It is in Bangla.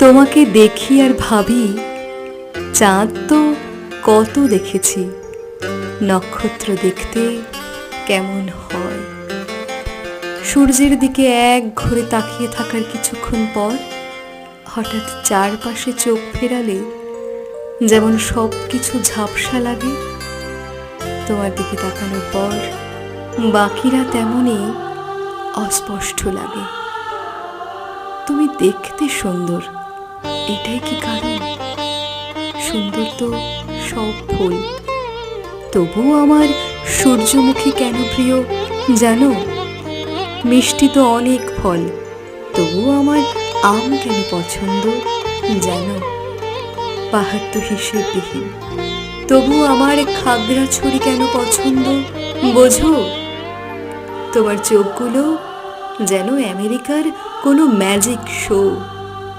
তোমাকে দেখি আর ভাবি, চাঁদ তো কত দেখেছি, নক্ষত্র দেখতে কেমন হয়। সূর্যের দিকে এক ঘুরে তাকিয়ে থাকার কিছুক্ষণ পর হঠাৎ চারপাশে চোখ ফেরালে যেমন সব কিছু ঝাপসা লাগে, তোমার দিকে তাকানোর পর বাকিরা তেমনই অস্পষ্ট লাগে। তুমি দেখতে সুন্দর, এটাই কি কারণ? সুন্দর তো সব ফুল, তবুও আমার সূর্যমুখী কেন প্রিয় জানো? মিষ্টি তো অনেক ফল, তবুও আমার আম কেন পছন্দ জানো? পাহাড় তো হিসেববিহীন, তবুও আমার খাগড়াছড়ি কেন পছন্দ বোঝো? তোমার চোখগুলো যেন আমেরিকার কোনো ম্যাজিক শো।